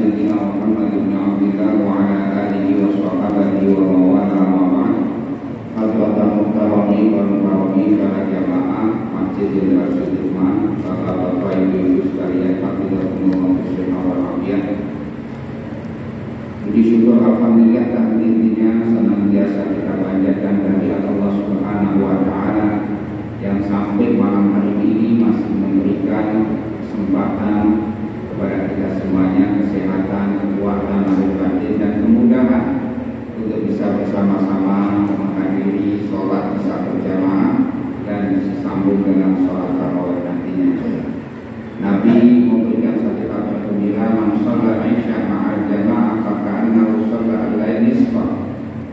sayyidina Muhammad bin Abdillah wa ala alihi wa sahbihi wa mawala wa ba'd. Hadratan muhtarami wa mukarrami para jamaah Masjid Jenderal Sudirman, bapak-bapak ibu-ibu sekalian, hafizahumullah wa ra'iyah. Puji syukur alhamdulillah dan intinya senantiasa kita panjatkan dari Allah Subhanahu wa taala yang sampai malam hari ini masih memberikan kesempatan kepada kita semuanya kesehatan, kekuatan, lahir batin dan kemudahan untuk bisa bersama-sama menghadiri sholat isya berjamaah dan disambung dengan sholat tarawih nantinya. Nabi memberikan satu kabar gembira, man shalla isya ma'al jamaah faka'annahu shalla al-lail nisfa.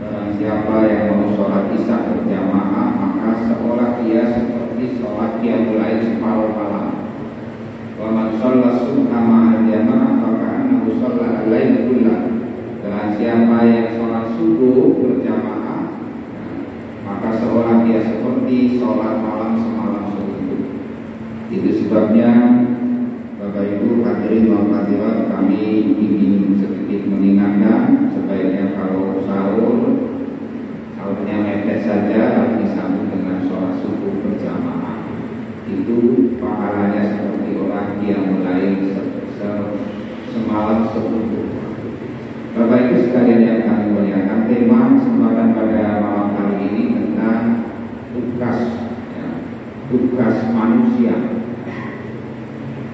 Barang siapa yang mau sholat isya berjamaah maka seolah dia seperti sholat qiyamul lail separuh malam. Wa man shalla subha ma'al jamaah faka'annahu shalla al-lail kullah. Barang siapa yang sholat subuh berjamaah maka seolah dia seperti sholat malam semalam suntuk. Itu sebabnya Bapak Ibu hadirin wa hadirat, kami ingin sedikit mengingatkan sebaiknya kalau sahurnya mepet saja lalu disambung dengan sholat subuh berjamaah. Itu pahalanya seperti orang yang mulai semalam suntuk. Bapak Ibu sekalian yang kami muliakan, tema kesempatan pada malam hari ini tentang tugas manusia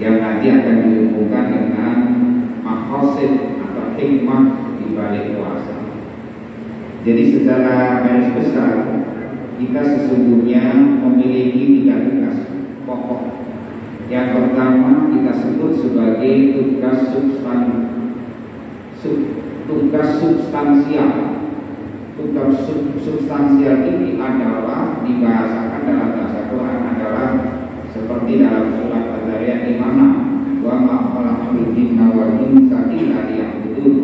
yang nanti akan dihubungkan dengan maqasid atau hikmah di balik puasa. Jadi secara garis besar kita sesungguhnya memiliki 3 tugas pokok. Yang pertama kita sebut sebagai tugas substansial. Tugas substansial ini adalah dibahasakan dalam bahasa Quran adalah seperti dalam surat Al-Zariyat di mana wa ma khalaqtul jinna wal insa illa liya'budun.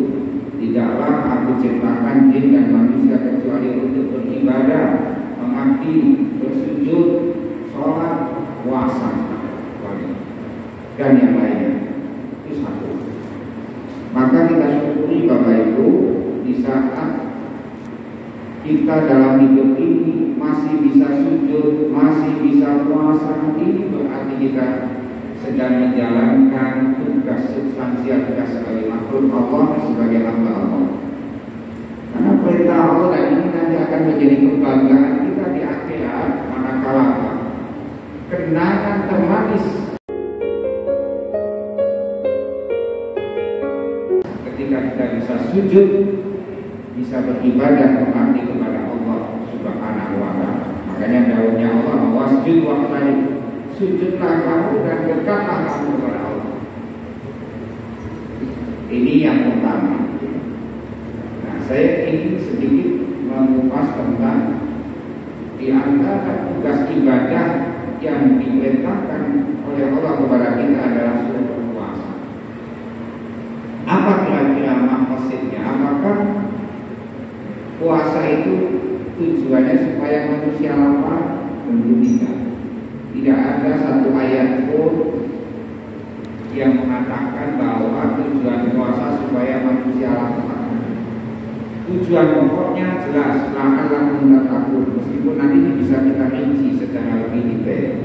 Tidaklah aku ciptakan jin dan manusia kecuali untuk beribadah, mengabdi, bersujud, sholat, puasa, dan yang lainnya. Itu satu. Maka kita syukuri Bapak Ibu di saat kita dalam hidup ini masih bisa sujud, masih bisa puasa, ini berarti kita sedang menjalankan tugas substansial kita sebagai makhluk Allah, sebagai hamba Allah. Karena perintah Allah dan ini nanti akan menjadi kebanggaan kita di akhirat manakala kenangan termanis ketika kita bisa sujud, bisa beribadah mengabdi kepada Allah Subhanahu wa taala. Makanya daunnya Allah, wasjud waqtarib, sujudlah kamu dan dekatlah kamu kepada Allah. Ini yang pertama. Nah, saya ingin sedikit mengupas tentang di antara tugas ibadah yang diperintahkan oleh Allah kepada kita adalah suruh berpuasa. Apa kira-kira maksudnya? Apakah puasa itu tujuannya supaya manusia lapar? Tentu tidak. Tidak ada satu ayat pun yang mengatakan bahwa tujuan puasa supaya manusia lapar. Tujuan pokoknya jelas, la'allakum tattaqun. Meskipun nanti bisa kita rinci secara lebih detail,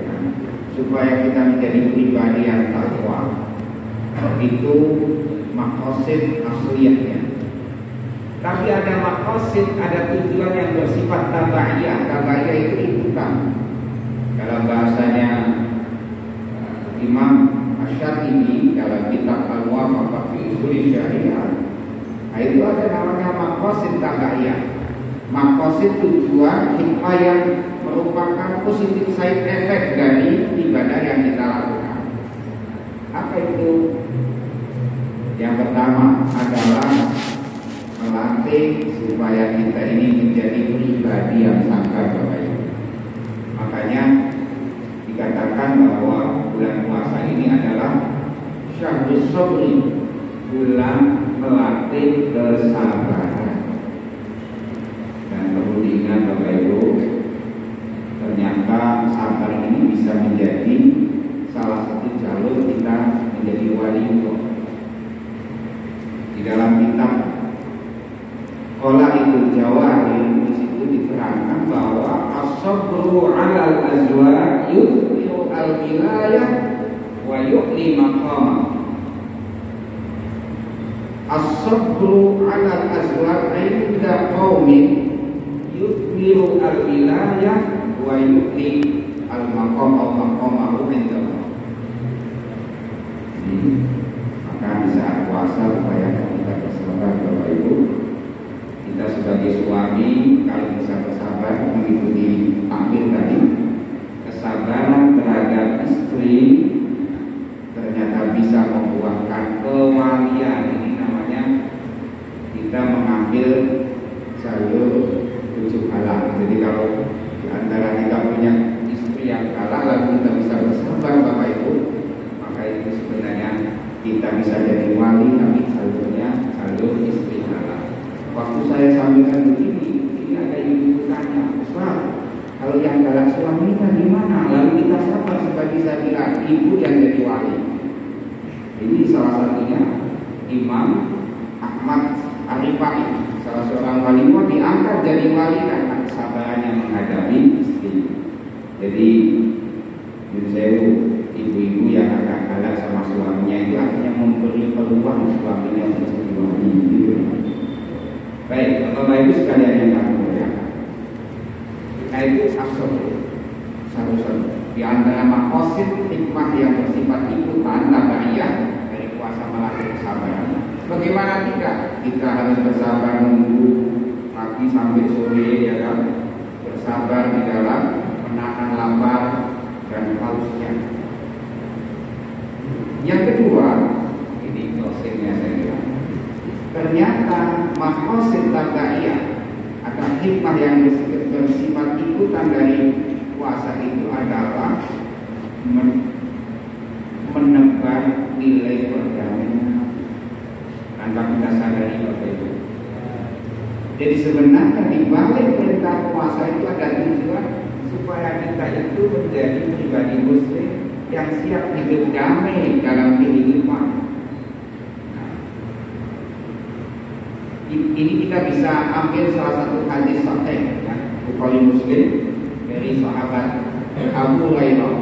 supaya kita menjadi pribadi yang takwa. Itu maqasid asliyahnya. Tapi ada maqasid, ada tujuan yang bersifat tabaiyah. Tabaiyah itu ikutan. Dalam bahasanya Imam Asy-Syatibi dalam kitab Al-Muwafaqah fi Ushul Syariah, itu ada namanya maqasid tabaiyah. Maqasid tujuan hikmah yang merupakan positif side effect dari ibadah yang kita lakukan. Apa itu? Yang pertama adalah melatih supaya kita ini menjadi pribadi yang sangka baik. Makanya dikatakan bahwa bulan puasa ini adalah syahrus sabri, bulan melatih kesabaran. Dan perlu diingat Bapak Ibu, ternyata sabar ini bisa menjadi salah satu jalur kita menjadi wali Allah. menerangkan bahwa as-sabru 'alal azwaj yuthiru al-wilayah wa yu'li maqama. As-sabru 'alal azwaj inda qaumin yuthiru al-wilayah wa yu'li al-maqam aw maqamahu inda Allah. Maka di saat puasa supaya kita bersabar Bapak Ibu, kita sebagai suami kalau bisa bersabar mengikuti tampil tadi, kesabaran terhadap istri ternyata bisa membuahkan kewalian. Ini namanya kita mengambil jalur tujuh halal. Jadi kalau di antara kita punya istri yang halal lalu kita bisa bersabar Bapak Ibu, maka itu sebenarnya kita bisa jadi wali, tapi jalurnya jalur istri halal. Waktu saya sampaikan begini, ini ada ibu tanya, Ustaz, kalau yang galak suaminya gimana? Lalu kita sabar sebagai saya bilang, ibu yang jadi wali. Ini salah satunya Imam Ahmad Arifai, salah seorang wali diangkat jadi wali karena kesabarannya menghadapi istri. Jadi ibu-ibu yang agak galak sama suaminya itu artinya memberi peluang suaminya untuk jadi wali. Gitu. Baik, Bapak Ibu sekalian yang kami muliakan. Nah itu absolut satu-satu. Di antara maqasid hikmah yang bersifat ikutan tabaiyah dari puasa melatih kesabaran. Bagaimana kita harus bersabar menunggu pagi sampai sore, ya kan? Bersabar di dalam menahan lapar dan hausnya. Yang kedua, ini closingnya saya bilang. Ternyata maqasid tabaiyah atau hikmah yang bersifat ikutan dari puasa itu adalah menebar nilai perdamaian tanpa kita sadari Bapak Ibu. Jadi sebenarnya di balik perintah puasa itu ada tujuan supaya kita itu menjadi pribadi muslim yang siap hidup damai dalam kehidupan. Ini kita bisa ambil salah satu hadis sahih ya, Bukhari Muslim dari sahabat Abu Hurairah.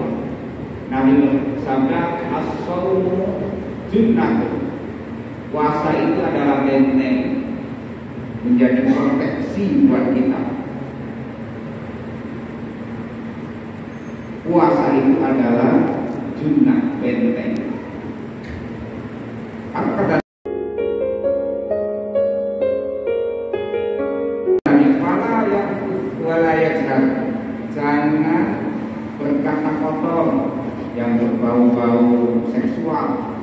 Nabi bersabda, as-shaumu junnatun. Puasa itu adalah benteng, menjadi proteksi buat kita. Puasa itu adalah junnah, benteng. Apa kata jangan berkata kotor yang berbau-bau seksual.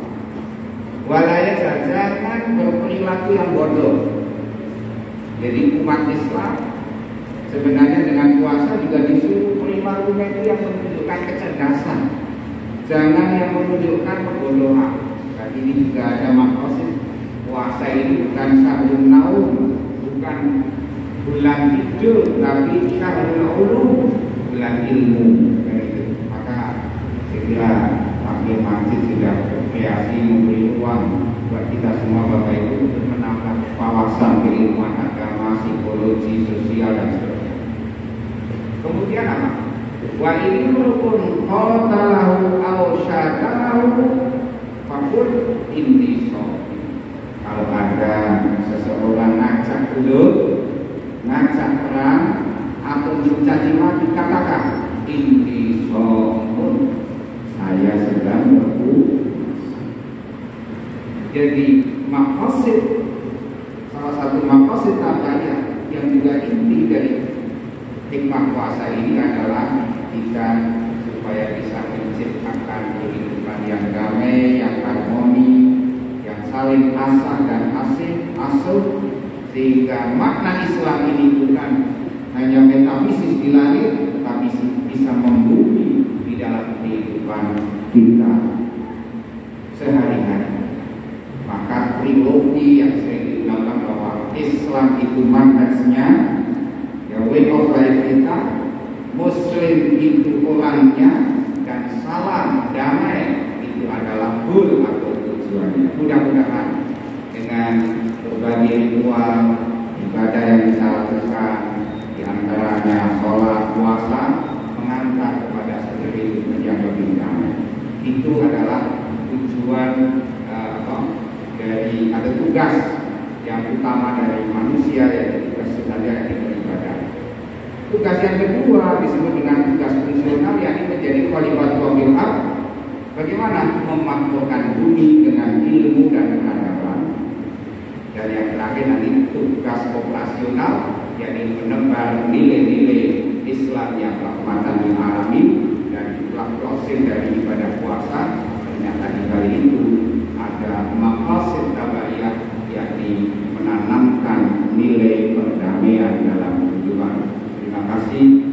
Jangan berperilaku yang bodoh. Jadi umat Islam sebenarnya dengan puasa juga disuruh perilakunya itu yang menunjukkan kecerdasan, jangan yang menunjukkan kebodohan. Dan ini juga ada maqasid puasa ini bukan syahrul naum, bukan bulan tidur, tapi syahrul ulum, bulan ilmu. Maka saya kira Wakil Masjid sudah berkreasi memberi ruang buat kita semua Bapak Ibu untuk menambah wawasan keilmuan agama, psikologi, sosial dan seterusnya. Kemudian apa? Wa ini rukun qatalahu aw syatalahu fakul intiso. Kalau ada seseorang ngajak gelut, ngajak perang atau mencaci maki, katakan intisomun, saya sedang berpuasa. Jadi maqasid, salah satu maqasid tabaiyah yang juga inti dari hikmah puasa ini adalah kita supaya bisa menciptakan kehidupan yang damai, yang harmoni, yang saling asah dan asuh, sehingga makna Islam ini bukan hanya metafisis di langit, tetapi bisa membumi di dalam kehidupan kita sehari-hari. Maka trilogi yang sering diulang bahwa Islam itu manhajnya, ya way of life kita, Muslim itu orangnya, dan salam damai itu adalah goal atau tujuannya. Mudah-mudahan dengan berbagai ritual ibadah yang kita lakukan, di antara itu adalah tujuan dari ada tugas yang utama dari manusia, yaitu tugas sunatnya yang beribadah. Tugas yang kedua disebut dengan tugas fungsional, yakni menjadi khalifatul fil ardh. Bagaimana memakmurkan bumi dengan ilmu dan peradaban. Dan yang terakhir nanti tugas operasional, yakni menebar nilai-nilai Islam yang rahmatan lil alamin. Dan itulah proses dari ibadah puasa. Ternyata di kali itu ada maqasid tabaiyah, yakni menanamkan nilai perdamaian dalam kehidupan. Terima kasih.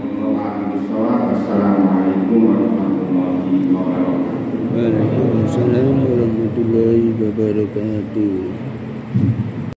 Wassalamualaikum warahmatullahi wabarakatuh. Waalaikumsalam warahmatullahi wabarakatuh.